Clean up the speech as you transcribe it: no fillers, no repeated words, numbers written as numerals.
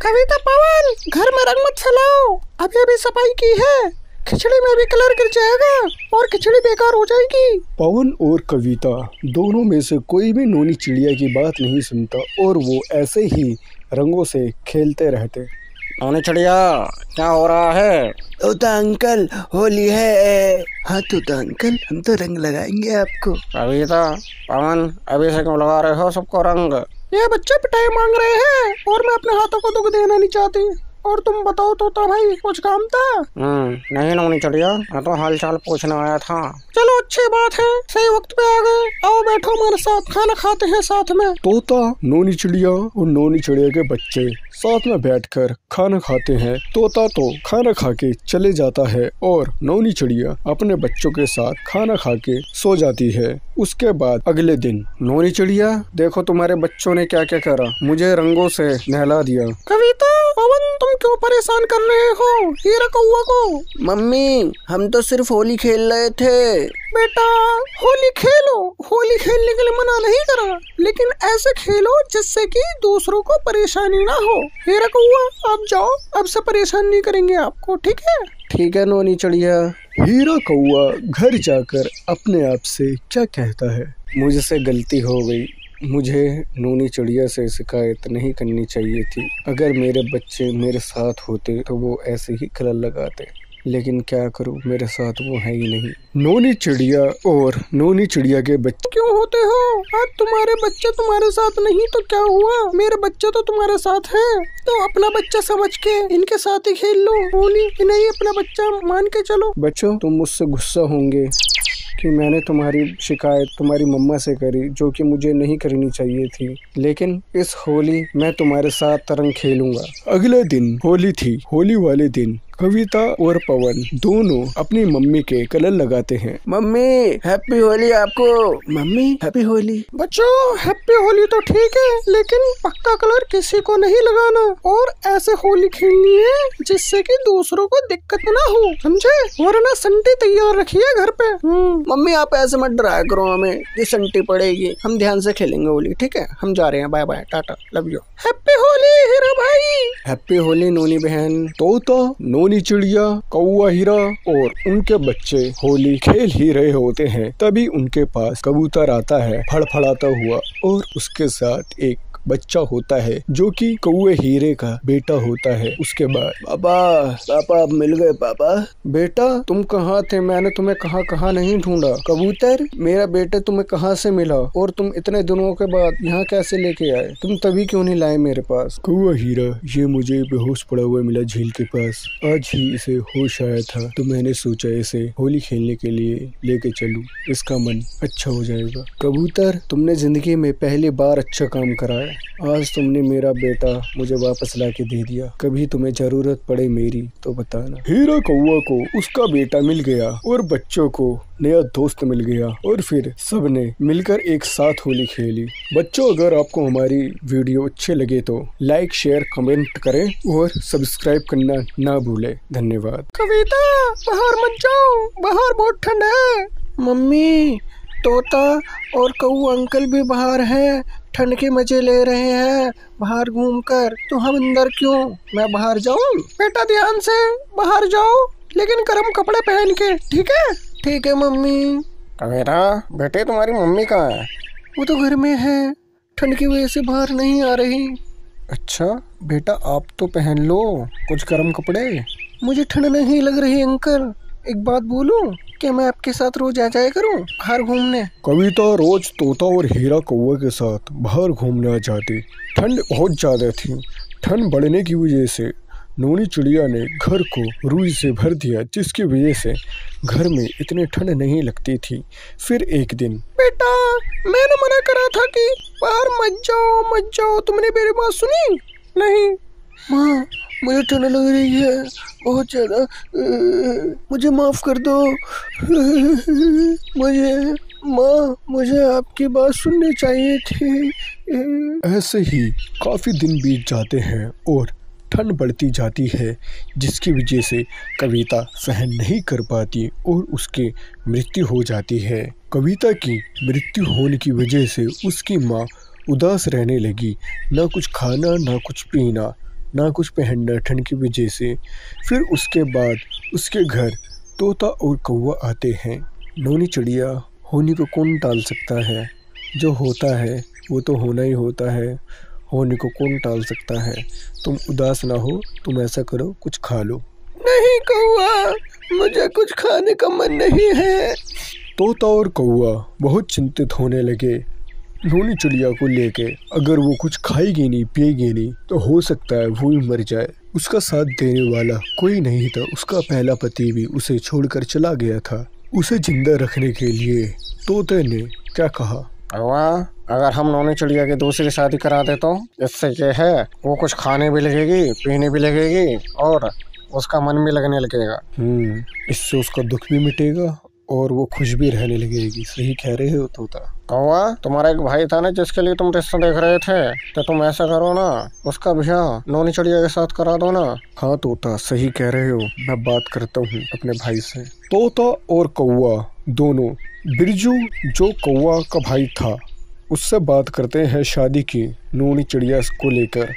कविता पवन, घर में रंग मत फैलाओ, अभी अभी सफाई की है, खिचड़ी में भी कलर गिर जाएगा और खिचड़ी बेकार हो जाएगी। पवन और कविता दोनों में से कोई भी नोनी चिड़िया की बात नहीं सुनता और वो ऐसे ही रंगों से खेलते रहते। नोनी चिड़िया, क्या हो रहा है? तोता अंकल, होली है। हाँ तोता अंकल, हम तो रंग लगाएंगे आपको। कविता, पवन, अभी से क्यों लगा रहे हो सबको रंग? ये बच्चे पिटाई मांग रहे हैं और मैं अपने हाथों को दुख देना नहीं चाहती। और तुम बताओ तोता भाई, कुछ काम था? नहीं नोनी चिड़िया, मैं तो हाल चाल पूछने आया था। चलो अच्छी बात है, सही वक्त पे आ गए। आओ बैठो हमारे साथ, खाना खाते हैं साथ में। तोता, नोनी चिड़िया और नोनी चिड़िया के बच्चे साथ में बैठकर खाना खाते हैं। तोता तो खाना खा के चले जाता है और नोनी चिड़िया अपने बच्चों के साथ खाना खा के सो जाती है। उसके बाद अगले दिन, नोनी चिड़िया, देखो तुम्हारे बच्चों ने क्या क्या करा, मुझे रंगों से नहला दिया। कविता, पवन, तुम क्यों परेशान कर रहे हो हीरा कौआ को? मम्मी, हम तो सिर्फ होली खेल रहे थे। बेटा, होली खेलो, होली खेलने के लिए मना नहीं करा, लेकिन ऐसे खेलो जिससे कि दूसरों को परेशानी ना हो। हीरा कौआ, आप जाओ, अब से परेशान नहीं करेंगे आपको, ठीक है? ठीक है नोनी चिड़िया। हीरा कौआ घर जाकर अपने आप से क्या कहता है, मुझसे गलती हो गई, मुझे नोनी चिड़िया से शिकायत नहीं करनी चाहिए थी। अगर मेरे बच्चे मेरे साथ होते तो वो ऐसे ही कलर लगाते, लेकिन क्या करूं, मेरे साथ वो है ही नहीं। नोनी चिड़िया और नोनी चिड़िया के बच्चे क्यों होते हो? आज तुम्हारे बच्चे तुम्हारे साथ नहीं तो क्या हुआ, मेरे बच्चे तो तुम्हारे साथ हैं, तो अपना बच्चा समझ के इनके साथ ही खेल लो होली, नहीं अपना बच्चा मान के चलो। बच्चों, तुम मुझसे गुस्सा होंगे कि मैंने तुम्हारी शिकायत तुम्हारी मम्मा से करी, जो कि मुझे नहीं करनी चाहिए थी, लेकिन इस होली मैं तुम्हारे साथ रंग खेलूंगा। अगले दिन होली थी। होली वाले दिन कविता और पवन दोनों अपनी मम्मी के कलर लगाते हैं। मम्मी, हैप्पी होली आपको। Mummy, happy Holi. बच्चों, हैप्पी होली तो ठीक है, लेकिन पक्का कलर किसी को नहीं लगाना और ऐसे होली खेलनी है जिससे कि दूसरों को दिक्कत ना हो, समझे? वरना संटी तैयार रखिए घर पे। मम्मी, आप ऐसे मत डराया करो हमें, ये संटी पड़ेगी, हम ध्यान से खेलेंगे होली, ठीक है? हम जा रहे हैं, bye bye, tata, love you. Happy Holi Hira भाई। हैप्पी होली नोनी बहन। तोता, नोनी चिड़िया, कौआ हीरा और उनके बच्चे होली खेल ही रहे होते हैं, तभी उनके पास कबूतर आता है फड़फड़ाता हुआ और उसके साथ एक बच्चा होता है जो कि कौए हीरे का बेटा होता है। उसके बाद, पापा आप मिल गए। पापा, बेटा तुम कहाँ थे, मैंने तुम्हें कहाँ नहीं ढूंढा। कबूतर, मेरा बेटा तुम्हें कहाँ से मिला और तुम इतने दिनों के बाद यहाँ कैसे लेके आए? तुम तभी क्यों नहीं लाए मेरे पास? कौआ हीरा, ये मुझे बेहोश पड़ा हुआ मिला झील के पास, आज ही इसे होश आया था, तो मैंने सोचा इसे होली खेलने के लिए लेके चलूं, इसका मन अच्छा हो जाएगा। कबूतर, तुमने जिंदगी में पहली बार अच्छा काम करा है, आज तुमने मेरा बेटा मुझे वापस ला के दे दिया, कभी तुम्हें जरूरत पड़े मेरी तो बताना। हीरा कौआ को उसका बेटा मिल गया और बच्चों को नया दोस्त मिल गया और फिर सबने मिलकर एक साथ होली खेली। बच्चों, अगर आपको हमारी वीडियो अच्छे लगे तो लाइक, शेयर, कमेंट करें और सब्सक्राइब करना ना भूलें। धन्यवाद। कविता, बाहर मत जाओ, बाहर बहुत ठंड है। मम्मी, तोता और कौआ अंकल भी बाहर हैं, ठंड के मजे ले रहे हैं बाहर घूमकर, तो हम अंदर क्यों? मैं बाहर जाऊं? बेटा ध्यान से बाहर जाओ, लेकिन गर्म कपड़े पहन के, ठीक है? ठीक है मम्मी। कविता बेटे, तुम्हारी मम्मी कहाँ है? वो तो घर में है, ठंड की वजह से बाहर नहीं आ रही। अच्छा बेटा, आप तो पहन लो कुछ गर्म कपड़े। मुझे ठंड नहीं लग रही अंकल, एक बात बोलूं, क्या मैं आपके साथ रोज आ जाया करूं बाहर घूमने? कविता रोज तोता और हीरा कौआ के साथ बाहर घूमने आ जाती। ठंड बहुत ज्यादा थी। ठंड बढ़ने की वजह से नोनी चिड़िया ने घर को रुई से भर दिया, जिसकी वजह से घर में इतनी ठंड नहीं लगती थी। फिर एक दिन, बेटा मैंने मना करा था कि बाहर मत जाओ, तुमने मेरी बात सुनी नहीं? माँ, मुझे ठंड लग रही है बहुत ज्यादा, मुझे माफ कर दो। मुझे आपकी बात सुननी चाहिए थी। ऐसे ही काफी दिन बीत जाते हैं और ठंड बढ़ती जाती है, जिसकी वजह से कविता सहन नहीं कर पाती और उसकी मृत्यु हो जाती है। कविता की मृत्यु होने की वजह से उसकी माँ उदास रहने लगी, ना कुछ खाना ना कुछ पीना। ना कुछ पहनना ठंड की वजह से। फिर उसके बाद उसके घर तोता और कौवा आते हैं। नोनी चिड़िया होने को कौन टाल सकता है, जो होता है वो तो होना ही होता है, होने को कौन टाल सकता है। तुम उदास ना हो, तुम ऐसा करो कुछ खा लो। नहीं कौवा, मुझे कुछ खाने का मन नहीं है। तोता और कौवा बहुत चिंतित होने लगे नोनी चिड़िया को लेके। अगर वो कुछ खाएगी नहीं पिएगी नहीं तो हो सकता है वो ही मर जाए। उसका साथ देने वाला कोई नहीं था, उसका पहला पति भी उसे छोड़कर चला गया था। उसे जिंदा रखने के लिए तोते ने क्या कहा, कौवा, अगर हम नोनी चिड़िया की दूसरी शादी करा दे तो इससे ये है वो कुछ खाने भी लगेगी, पीने भी लगेगी और उसका मन भी लगने लगेगा। इससे उसका दुख भी मिटेगा और वो खुश भी रहने लगेगी। सही कह रहे हो तोता। कौवा, तुम्हारा एक भाई था ना जिसके लिए तुम रिश्ता देख रहे थे, तो तुम ऐसा करो ना, उसका ब्याह नोनी चिड़िया के साथ करा दो ना। हाँ तोता, सही कह रहे हो, मैं बात करता हूँ अपने भाई से। तोता और कौवा दोनों, बिरजू जो कौवा का भाई था उससे बात करते हैं शादी की नोनी चिड़िया को लेकर।